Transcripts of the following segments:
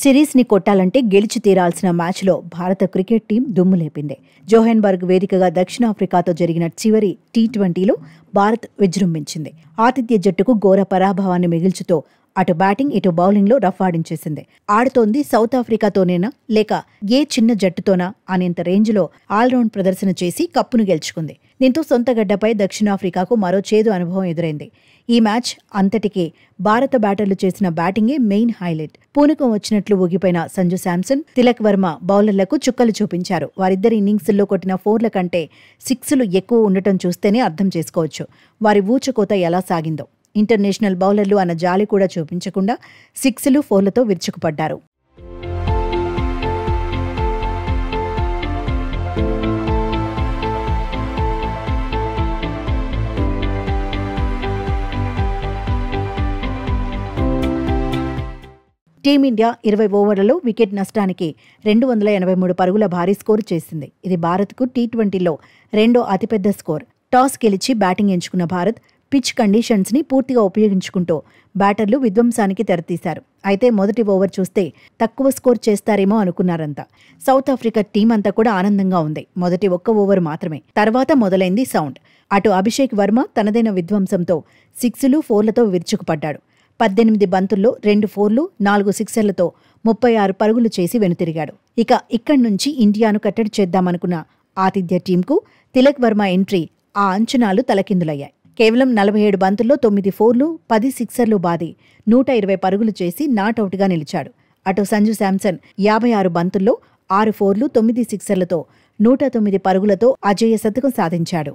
సిరీస్ని కొట్టాలంటే గెలిచి తీరాల్సిన మ్యాచ్లో భారత క్రికెట్ టీం దుమ్ములేపింది. జోహెన్బర్గ్ వేదికగా దక్షిణాఫ్రికాతో జరిగిన చివరి టీ20లో భారత్ విజృంభించింది. ఆతిథ్య జట్టుకు ఘోర పరాభవాన్ని మిగిల్చుతో అటు బ్యాటింగ్ ఇటు బౌలింగ్లో రఫాడించేసింది. ఆడుతోంది సౌత్ ఆఫ్రికాతోనేనా లేక ఏ చిన్న జట్టుతోనా అనేంత రేంజ్లో ఆల్రౌండ్ ప్రదర్శన చేసి కప్పును గెలుచుకుంది. దీంతో సొంత గడ్డపై దక్షిణాఫ్రికాకు మరో చేదు అనుభవం ఎదురైంది. ఈ మ్యాచ్ అంతటికీ భారత బ్యాటర్లు చేసిన బ్యాటింగే మెయిన్ హైలైట్. పూనకం వచ్చినట్లు ఊగిపోయిన సంజు శాంసన్, తిలక్ వర్మ బౌలర్లకు చుక్కలు చూపించారు. వారిద్దరి ఇన్నింగ్స్ల్లో కొట్టిన 4ల కంటే 6లు ఎక్కువ ఉండటం చూస్తేనే అర్థం చేసుకోవచ్చు వారి ఊచకోత ఎలా సాగిందో. ఇంటర్నేషనల్ బౌలర్లు అన్న జాలి కూడా చూపించకుండా 6లు 4లతో విరుచుకుపడ్డారు. టీమిండియా 20 ఓవర్లలో వికెట్ నష్టానికి 283 పరుగుల భారీ స్కోరు చేసింది. ఇది భారత్కు టీ20లో రెండో అతిపెద్ద స్కోర్. టాస్ గెలిచి బ్యాటింగ్ ఎంచుకున్న భారత్ పిచ్ కండిషన్స్ని పూర్తిగా ఉపయోగించుకుంటూ బ్యాటర్లు విధ్వంసానికి తెరతీశారు. అయితే మొదటి ఓవర్ చూస్తే తక్కువ స్కోర్ చేస్తారేమో అనుకున్నారంతా. సౌత్ ఆఫ్రికా టీం అంతా కూడా ఆనందంగా ఉంది. మొదటి ఒక్క ఓవర్ మాత్రమే, తర్వాత మొదలైంది సౌండ్. అటు అభిషేక్ వర్మ తనదైన విధ్వంసంతో 6లు 4లతో విరుచుకుపడ్డాడు. 18 బంతుల్లో 2 4లు 4 6లతో 36 పరుగులు చేసి వెనుతిరిగాడు. ఇక్కడి నుంచి ఇండియాను కట్టడి చేద్దామనుకున్న ఆతిథ్య టీంకు తిలక్ వర్మ ఎంట్రీ ఆ అంచనాలు తలకిందులయ్యాయి. కేవలం 47 బంతుల్లో 9 4లు 10 6లు బాది 120 పరుగులు చేసి నాటౌట్గా నిలిచాడు. అటు సంజు శాంసన్ 56 బంతుల్లో 6 4లు 9 6లతో 109 పరుగులతో అజేయ శతకం సాధించాడు.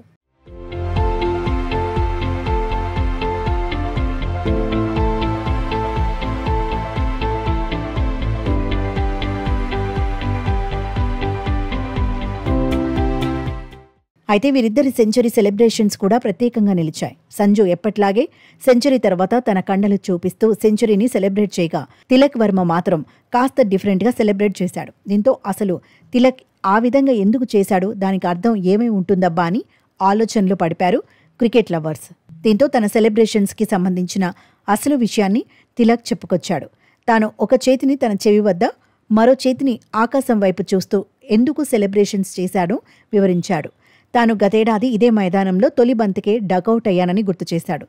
అయితే వీరిద్దరి సెంచరీ సెలబ్రేషన్స్ కూడా ప్రత్యేకంగా నిలిచాయి. సంజు ఎప్పట్లాగే సెంచరీ తర్వాత తన కండలు చూపిస్తూ సెంచరీని సెలబ్రేట్ చేయగా, తిలక్ వర్మ మాత్రం కాస్త డిఫరెంట్గా సెలబ్రేట్ చేశాడు. దీంతో అసలు తిలక్ ఆ విధంగా ఎందుకు చేశాడు, దానికి అర్థం ఏమై ఉంటుందబ్బా అని ఆలోచనలో పడిపారు క్రికెట్ లవర్స్. దీంతో తన సెలబ్రేషన్స్కి సంబంధించిన అసలు విషయాన్ని తిలక్ చెప్పుకొచ్చాడు. తాను ఒక చేతిని తన చెవి వద్ద, మరో చేతిని ఆకాశం వైపు చూస్తూ ఎందుకు సెలబ్రేషన్స్ చేశాడో వివరించాడు. తాను గతేడాది ఇదే మైదానంలో తొలి బంతికే డకౌట్ అయ్యానని గుర్తు చేశాడు.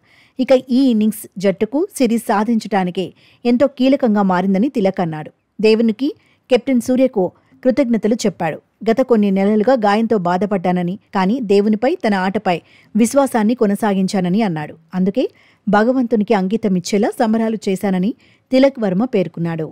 ఈ ఇన్నింగ్స్ జట్టుకు సిరీస్ సాధించడానికే ఎంతో కీలకంగా మారిందని తిలక్ అన్నాడు. దేవునికి, కెప్టెన్ సూర్యకు కృతజ్ఞతలు చెప్పాడు. గత కొన్ని నెలలుగా గాయంతో బాధపడ్డానని, కానీ దేవునిపై తన ఆటపై విశ్వాసాన్ని కొనసాగించానని అన్నాడు. అందుకే భగవంతునికి అంకితమిచ్చేలా సంబరాలు చేశానని తిలక్ వర్మ పేర్కొన్నాడు.